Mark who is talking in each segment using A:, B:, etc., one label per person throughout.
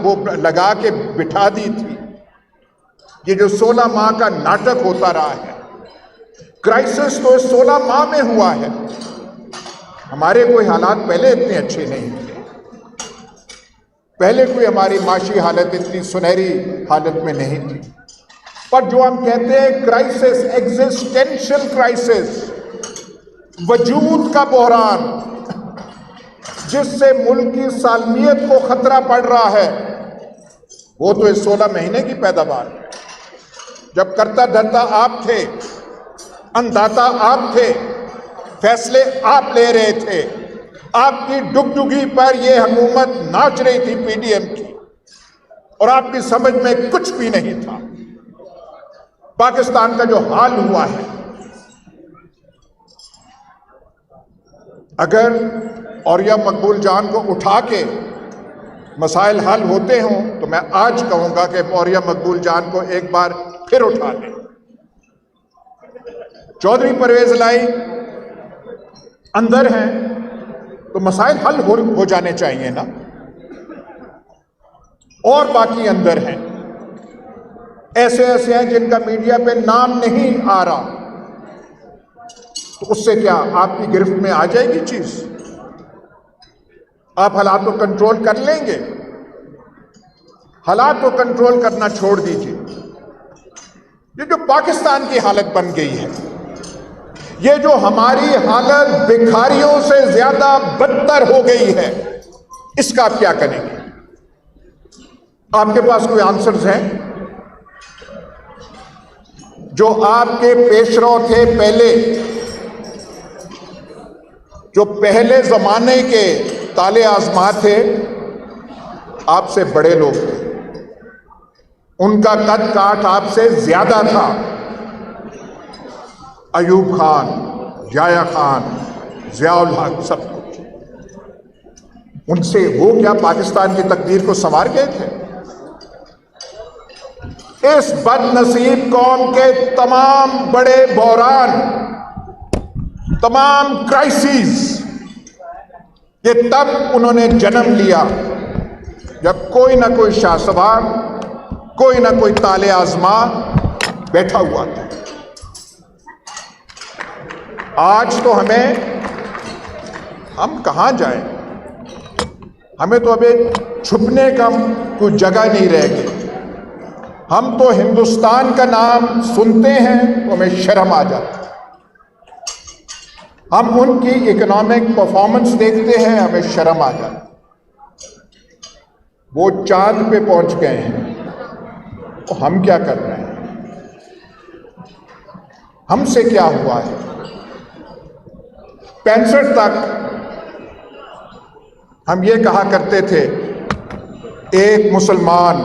A: وہ لگا کے بٹھا دی تھی. یہ جو 16 ماہ کا ناٹک ہوتا رہا ہے، کرائسس تو 16 ماہ میں ہوا ہے. ہمارے کوئی حالات پہلے اتنے اچھے نہیں تھے، پہلے کوئی ہماری معاشی حالت اتنی سنہری حالت میں نہیں تھی. پر جو ہم کہتے ہیں کرائسس، ایگزسٹینشل کرائسس، وجود کا بحران جس سے ملک کی سالمیت کو خطرہ پڑ رہا ہے، وہ تو اس 16 مہینے کی پیداوار ہے. جب کرتا دھرتا آپ تھے، انداتا آپ تھے، فیصلے آپ لے رہے تھے، آپ کی ڈگڈگی پر یہ حکومت ناچ رہی تھی پی ڈی ایم کی، اور آپ کی سمجھ میں کچھ بھی نہیں تھا. پاکستان کا جو حال ہوا ہے، اگر عوریہ مقبول جان کو اٹھا کے مسائل حل ہوتے ہوں تو میں آج کہوں گا کہ عوریہ مقبول جان کو ایک بار پھر اٹھا لیں. چودھری پرویز الہی اندر ہیں تو مسائل حل ہو جانے چاہیے نا، اور باقی اندر ہیں، ایسے ہیں جن کا میڈیا پہ نام نہیں آ رہا، تو اس سے کیا آپ کی گرفت میں آ جائے گی چیز؟ آپ حالات کو کنٹرول کر لیں گے؟ حالات کو کنٹرول کرنا چھوڑ دیجیے. یہ جو پاکستان کی حالت بن گئی ہے، یہ جو ہماری حالت بھکاریوں سے زیادہ بدتر ہو گئی ہے، اس کا آپ کیا کریں گے؟ آپ کے پاس کوئی آنسرز ہیں؟ جو آپ کے پیشرو تھے پہلے، جو پہلے زمانے کے تالے آزما تھے، آپ سے بڑے لوگ تھے، ان کا قد کاٹ آپ سے زیادہ تھا. ایوب خان، یحییٰ خان، ضیاء الحق، سب کچھ. ان سے وہ کیا پاکستان کی تقدیر کو سنوار گئے تھے؟ اس بد نصیب قوم کے تمام بڑے بحران، تمام کرائسز، یہ تب انہوں نے جنم لیا جب کوئی نہ کوئی شاہ سوار، کوئی نہ کوئی تالے آزما بیٹھا ہوا تھا. آج تو ہم کہاں جائیں؟ ہمیں تو ابھی چھپنے کا کوئی جگہ نہیں رہ گئی. ہم تو ہندوستان کا نام سنتے ہیں تو ہمیں شرم آ جاتی. ہم ان کی اکنامک پرفارمنس دیکھتے ہیں، ہمیں شرم آ جاتی. وہ چاند پہ پہنچ گئے ہیں، تو ہم کیا کر رہے ہیں؟ ہم سے کیا ہوا ہے؟ 65 تک ہم یہ کہا کرتے تھے ایک مسلمان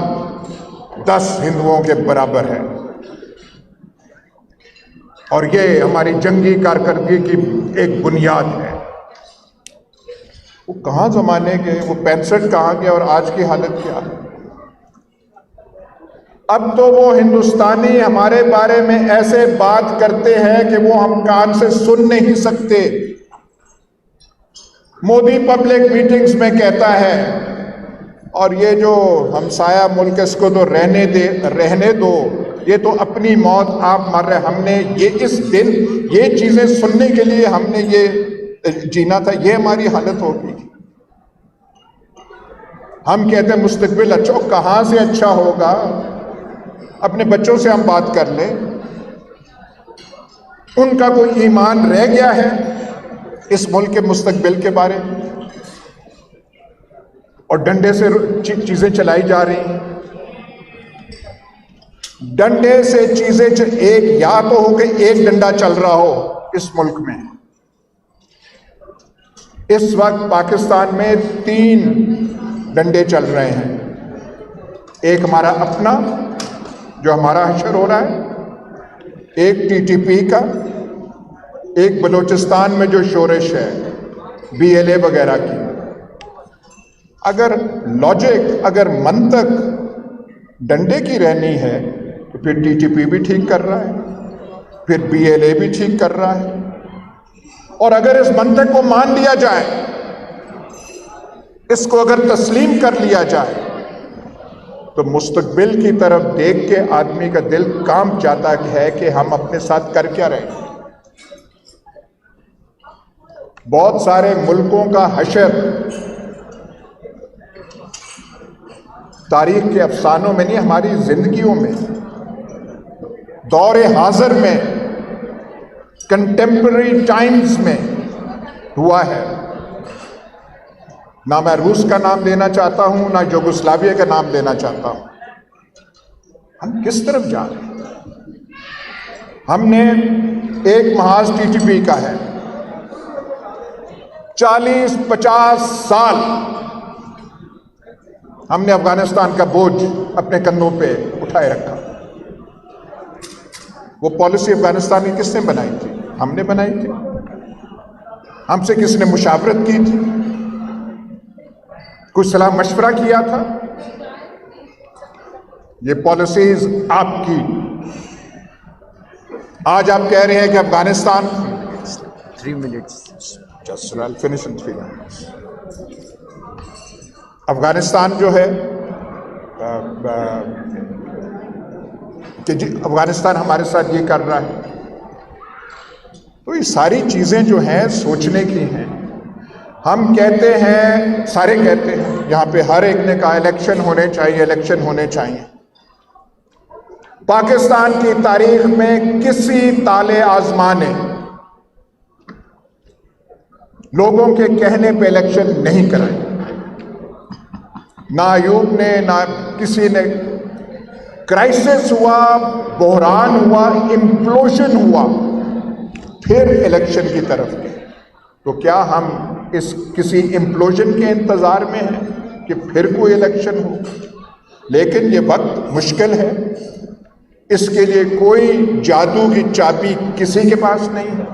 A: 10 ہندوؤں کے برابر ہے، اور یہ ہماری جنگی کارکردگی کی ایک بنیاد ہے. وہ کہاں زمانے گئے؟ وہ 65 کہاں گئے اور آج کی حالت کیا ہے؟ اب تو وہ ہندوستانی ہمارے بارے میں ایسے بات کرتے ہیں کہ وہ ہم کان سے سن نہیں سکتے. مودی پبلک میٹنگز میں کہتا ہے، اور یہ جو ہمسایہ ملک اس کو تو رہنے دو، یہ تو اپنی موت آپ مر رہے. ہم نے اس دن یہ چیزیں سننے کے لیے ہم نے یہ جینا تھا، یہ ہماری حالت ہوگی. ہم کہتے ہیں مستقبل اچھا، کہاں سے اچھا ہوگا؟ اپنے بچوں سے ہم بات کر لیں، ان کا کوئی ایمان رہ گیا ہے اس ملک کے مستقبل کے بارے میں؟ اور ڈنڈے سے چیزیں چلائی جا رہی ہیں. ڈنڈے سے چیزیں ایک یا تو ہو کہ ایک ڈنڈا چل رہا ہو اس ملک میں. اس وقت پاکستان میں 3 ڈنڈے چل رہے ہیں. ایک ہمارا اپنا جو ہمارا حشر ہو رہا ہے، ایک ٹی ٹی پی کا، ایک بلوچستان میں جو شورش ہے BLA وغیرہ کی. اگر لاجک، اگر منطق ڈنڈے کی رہنی ہے تو پھر ٹی ٹی پی بھی ٹھیک کر رہا ہے، پھر BLA بھی ٹھیک کر رہا ہے. اور اگر اس منطق کو مان لیا جائے اس کو اگر تسلیم کر لیا جائے تو مستقبل کی طرف دیکھ کے آدمی کا دل کانپ جاتا ہے کہ ہم اپنے ساتھ کر کیا رہے ہیں۔ بہت سارے ملکوں کا حشر تاریخ کے افسانوں میں نہیں، ہماری زندگیوں میں، دور حاضر میں، کنٹمپرری ٹائمز میں ہوا ہے۔ نہ میں روس کا نام لینا چاہتا ہوں، نہ یوگوسلاویہ کا نام لینا چاہتا ہوں۔ ہم کس طرف جا رہے ہیں؟ ہم نے ایک محاذ ٹی ٹی پی کا ہے، 40-50 سال ہم نے افغانستان کا بوجھ اپنے کندھوں پہ اٹھائے رکھا۔ وہ پالیسی افغانستان کی کس نے بنائی تھی؟ ہم نے بنائی تھی۔ ہم سے کس نے مشاورت کی تھی؟ کچھ صلاح مشورہ کیا تھا؟ یہ پالیسیز آپ کی۔ آج آپ کہہ رہے ہیں کہ Afghanistan
B: 3 minutes.
A: Just I'll finish in 3 minutes. Afghanistan جو ہے کہ افغانستان ہمارے ساتھ یہ کر رہا ہے، تو یہ ساری چیزیں جو ہیں سوچنے کی ہیں۔ ہم کہتے ہیں، سارے کہتے ہیں، یہاں پہ ہر ایک نے کہا الیکشن ہونے چاہیے، الیکشن ہونے چاہیے۔ پاکستان کی تاریخ میں کسی تالے آزما نے لوگوں کے کہنے پہ الیکشن نہیں کرائے، نہ ایوب نے، نہ کسی نے۔ کرائسس ہوا، بحران ہوا، امپلوژن ہوا، پھر الیکشن کی طرف گئے۔ تو کیا ہم اس کسی امپلوژن کے انتظار میں ہیں کہ پھر کوئی الیکشن ہو؟ لیکن یہ وقت مشکل ہے، اس کے لیے کوئی جادو کی چابی کسی کے پاس نہیں ہے۔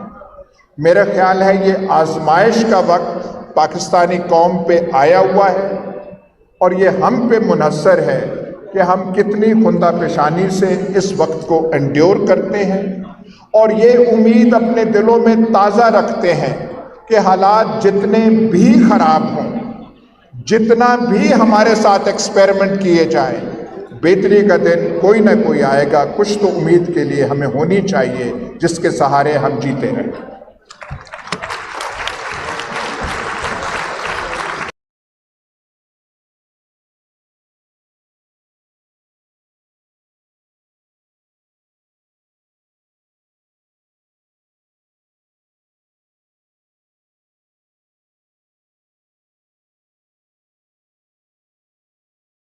A: میرا خیال ہے یہ آزمائش کا وقت پاکستانی قوم پہ آیا ہوا ہے، اور یہ ہم پہ منحصر ہے کہ ہم کتنی خندہ پیشانی سے اس وقت کو انڈیور کرتے ہیں، اور یہ امید اپنے دلوں میں تازہ رکھتے ہیں کہ حالات جتنے بھی خراب ہوں، جتنا بھی ہمارے ساتھ ایکسپیریمنٹ کیے جائیں، بہتری کا دن کوئی نہ کوئی آئے گا۔ کچھ تو امید کے لیے ہمیں ہونی چاہیے جس کے سہارے ہم جیتے رہیں۔